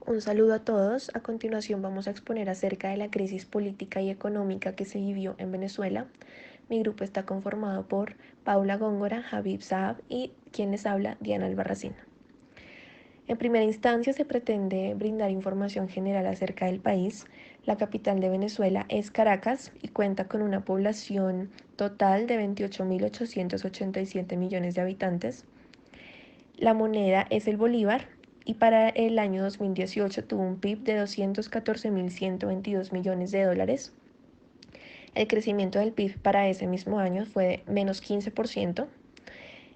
Un saludo a todos. A continuación vamos a exponer acerca de la crisis política y económica que se vivió en Venezuela. Mi grupo está conformado por Paula Góngora, Habib Saab y quien les habla, Diana Albarracín. En primera instancia se pretende brindar información general acerca del país. La capital de Venezuela es Caracas y cuenta con una población total de 28.887 millones de habitantes. La moneda es el bolívar y para el año 2018 tuvo un PIB de 214.122 millones de dólares. El crecimiento del PIB para ese mismo año fue de menos 15%.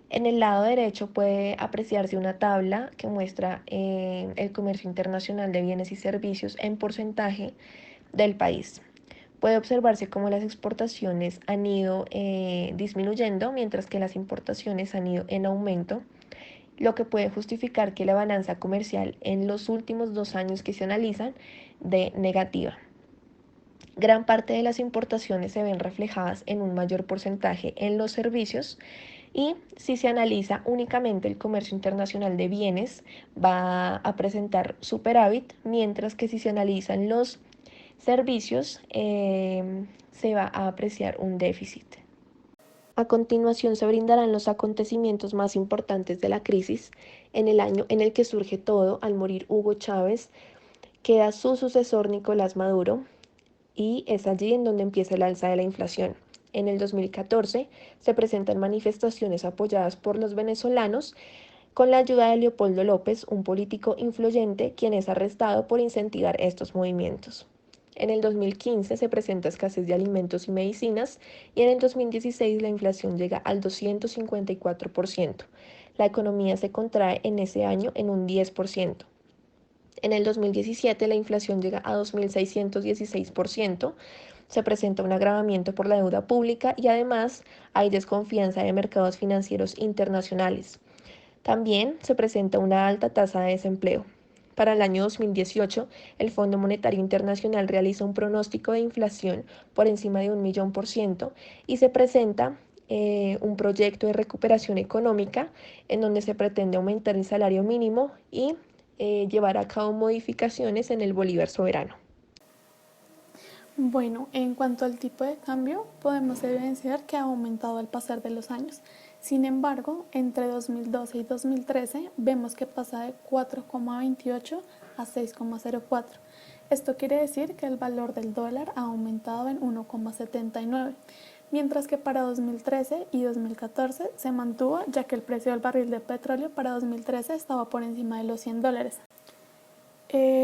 En el lado derecho puede apreciarse una tabla que muestra el comercio internacional de bienes y servicios en porcentaje del país. Puede observarse cómo las exportaciones han ido disminuyendo, mientras que las importaciones han ido en aumento, lo que puede justificar que la balanza comercial en los últimos 2 años que se analizan de negativa. Gran parte de las importaciones se ven reflejadas en un mayor porcentaje en los servicios y si se analiza únicamente el comercio internacional de bienes va a presentar superávit, mientras que si se analizan los servicios se va a apreciar un déficit. A continuación se brindarán los acontecimientos más importantes de la crisis. En el año en el que surge todo, al morir Hugo Chávez, queda su sucesor Nicolás Maduro y es allí en donde empieza el alza de la inflación. En el 2014 se presentan manifestaciones apoyadas por los venezolanos con la ayuda de Leopoldo López, un político influyente, quien es arrestado por incentivar estos movimientos. En el 2015 se presenta escasez de alimentos y medicinas y en el 2016 la inflación llega al 254%. La economía se contrae en ese año en un 10%. En el 2017 la inflación llega a 2.616%. Se presenta un agravamiento por la deuda pública y además hay desconfianza de mercados financieros internacionales. También se presenta una alta tasa de desempleo. Para el año 2018, el Fondo Monetario Internacional realiza un pronóstico de inflación por encima de 1.000.000% y se presenta un proyecto de recuperación económica en donde se pretende aumentar el salario mínimo y llevar a cabo modificaciones en el bolívar soberano. Bueno, en cuanto al tipo de cambio, podemos evidenciar que ha aumentado al pasar de los años. Sin embargo, entre 2012 y 2013 vemos que pasa de 4,28 a 6,04. Esto quiere decir que el valor del dólar ha aumentado en 1,79, mientras que para 2013 y 2014 se mantuvo, ya que el precio del barril de petróleo para 2013 estaba por encima de los $100.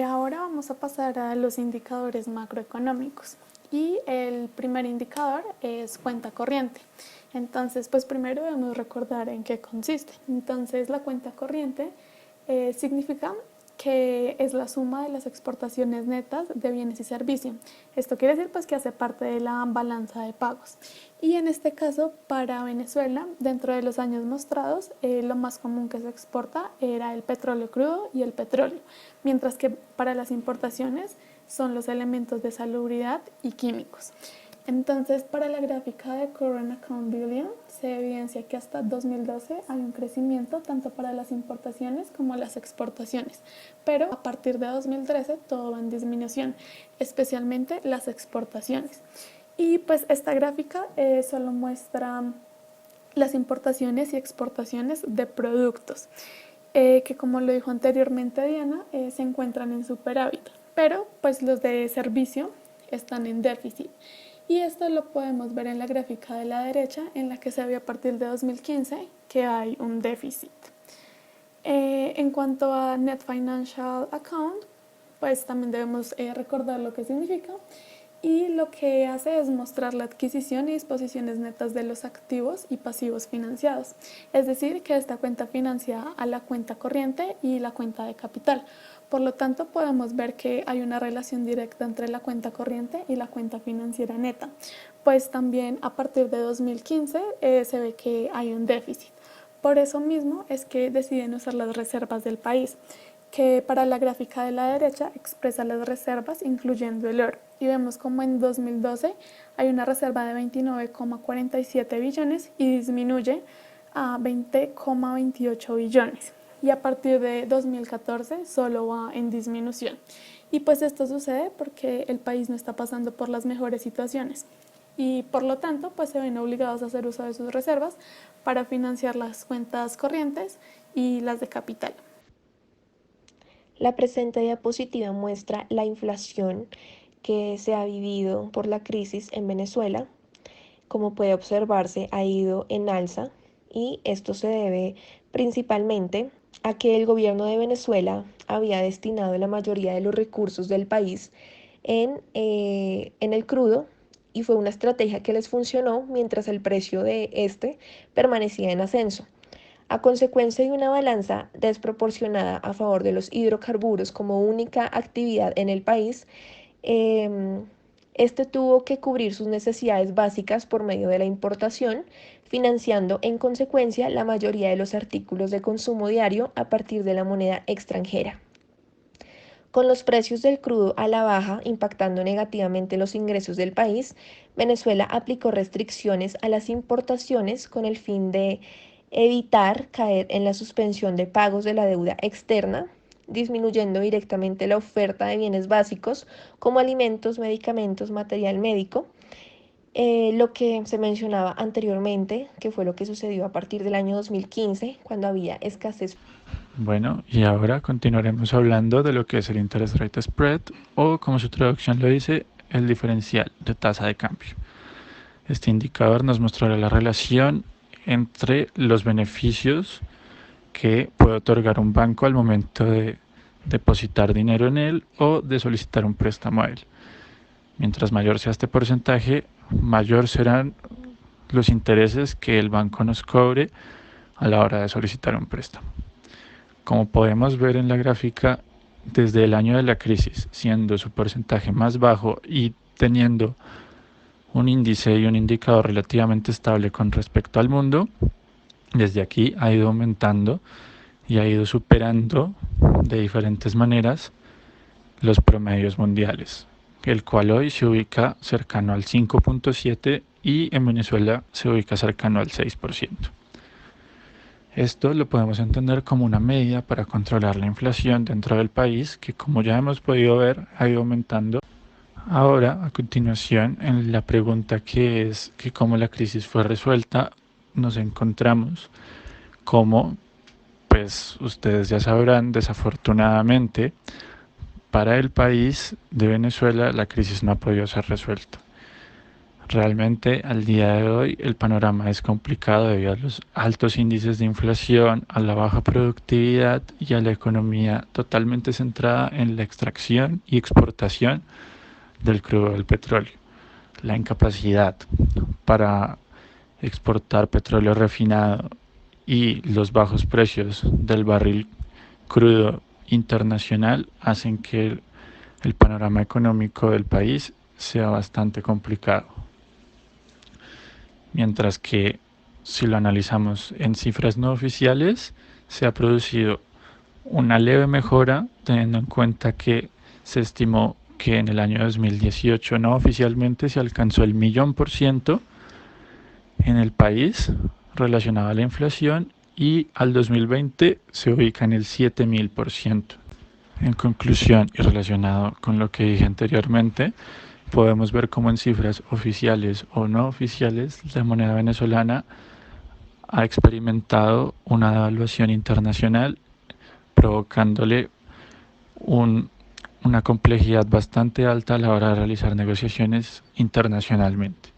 Ahora vamos a pasar a los indicadores macroeconómicos y el primer indicador es cuenta corriente. Entonces, pues primero debemos recordar en qué consiste. Entonces, la cuenta corriente significa que es la suma de las exportaciones netas de bienes y servicios. Esto quiere decir pues que hace parte de la balanza de pagos. Y en este caso, para Venezuela, dentro de los años mostrados, lo más común que se exporta era el petróleo crudo y el petróleo, mientras que para las importaciones son los elementos de salubridad y químicos. Entonces, para la gráfica de Current Account Billion se evidencia que hasta 2012 hay un crecimiento tanto para las importaciones como las exportaciones, pero a partir de 2013 todo va en disminución, especialmente las exportaciones. Y pues esta gráfica solo muestra las importaciones y exportaciones de productos, que como lo dijo anteriormente Diana, se encuentran en superávit, pero pues los de servicio están en déficit. Y esto lo podemos ver en la gráfica de la derecha, en la que se ve a partir de 2015 que hay un déficit. En cuanto a Net Financial Account, pues también debemos recordar lo que significa. Y lo que hace es mostrar la adquisición y disposiciones netas de los activos y pasivos financiados. Es decir, que esta cuenta financia a la cuenta corriente y la cuenta de capital. Por lo tanto, podemos ver que hay una relación directa entre la cuenta corriente y la cuenta financiera neta. Pues también a partir de 2015 se ve que hay un déficit. Por eso mismo es que deciden usar las reservas del país, que para la gráfica de la derecha expresa las reservas incluyendo el oro. Y vemos como en 2012 hay una reserva de 29,47 billones y disminuye a 20,28 billones. y a partir de 2014 solo va en disminución. Y pues esto sucede porque el país no está pasando por las mejores situaciones y por lo tanto pues se ven obligados a hacer uso de sus reservas para financiar las cuentas corrientes y las de capital. La presente diapositiva muestra la inflación que se ha vivido por la crisis en Venezuela. Como puede observarse, ha ido en alza y esto se debe principalmente a que el gobierno de Venezuela había destinado la mayoría de los recursos del país en el crudo y fue una estrategia que les funcionó mientras el precio de este permanecía en ascenso. A consecuencia de una balanza desproporcionada a favor de los hidrocarburos como única actividad en el país, eh, este tuvo que cubrir sus necesidades básicas por medio de la importación, financiando en consecuencia la mayoría de los artículos de consumo diario a partir de la moneda extranjera. Con los precios del crudo a la baja impactando negativamente los ingresos del país, Venezuela aplicó restricciones a las importaciones con el fin de evitar caer en la suspensión de pagos de la deuda externa, disminuyendo directamente la oferta de bienes básicos como alimentos, medicamentos, material médico, lo que se mencionaba anteriormente, que fue lo que sucedió a partir del año 2015, cuando había escasez. Bueno, y ahora continuaremos hablando de lo que es el interest rate spread o, como su traducción lo dice, el diferencial de tasa de cambio. Este indicador nos mostrará la relación entre los beneficios que puede otorgar un banco al momento de depositar dinero en él o de solicitar un préstamo a él. Mientras mayor sea este porcentaje, mayor serán los intereses que el banco nos cobre a la hora de solicitar un préstamo. Como podemos ver en la gráfica, desde el año de la crisis, siendo su porcentaje más bajo y teniendo un índice y un indicador relativamente estable con respecto al mundo, desde aquí ha ido aumentando y ha ido superando de diferentes maneras los promedios mundiales, el cual hoy se ubica cercano al 5.7 y en Venezuela se ubica cercano al 6%. Esto lo podemos entender como una medida para controlar la inflación dentro del país, que como ya hemos podido ver, ha ido aumentando. Ahora, a continuación, en la pregunta que es que cómo la crisis fue resuelta, nos encontramos como, pues ustedes ya sabrán, desafortunadamente, para el país de Venezuela la crisis no ha podido ser resuelta. Realmente al día de hoy el panorama es complicado debido a los altos índices de inflación, a la baja productividad y a la economía totalmente centrada en la extracción y exportación del crudo del petróleo. La incapacidad para exportar petróleo refinado y los bajos precios del barril crudo internacional hacen que el panorama económico del país sea bastante complicado. Mientras que si lo analizamos en cifras no oficiales, se ha producido una leve mejora, teniendo en cuenta que se estimó que en el año 2018 no oficialmente se alcanzó el 1.000.000% en el país relacionado a la inflación y al 2020 se ubica en el 7.000%. En conclusión y relacionado con lo que dije anteriormente, podemos ver cómo en cifras oficiales o no oficiales la moneda venezolana ha experimentado una devaluación internacional, provocándole una complejidad bastante alta a la hora de realizar negociaciones internacionalmente.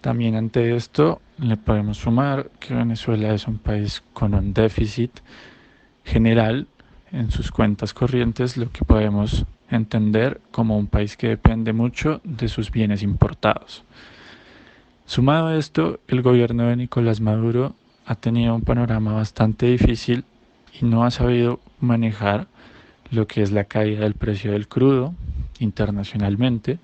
También ante esto le podemos sumar que Venezuela es un país con un déficit general en sus cuentas corrientes, lo que podemos entender como un país que depende mucho de sus bienes importados. Sumado a esto, el gobierno de Nicolás Maduro ha tenido un panorama bastante difícil y no ha sabido manejar lo que es la caída del precio del crudo internacionalmente.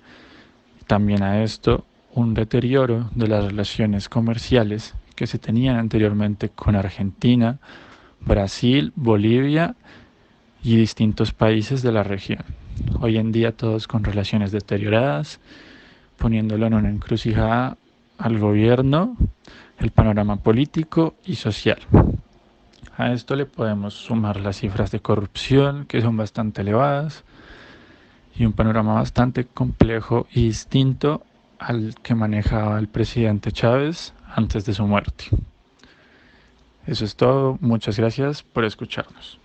También a esto, un deterioro de las relaciones comerciales que se tenían anteriormente con Argentina, Brasil, Bolivia y distintos países de la región. Hoy en día todos con relaciones deterioradas, poniéndolo en una encrucijada al gobierno, el panorama político y social. A esto le podemos sumar las cifras de corrupción, que son bastante elevadas, y un panorama bastante complejo y distinto al que manejaba el presidente Chávez antes de su muerte. Eso es todo. Muchas gracias por escucharnos.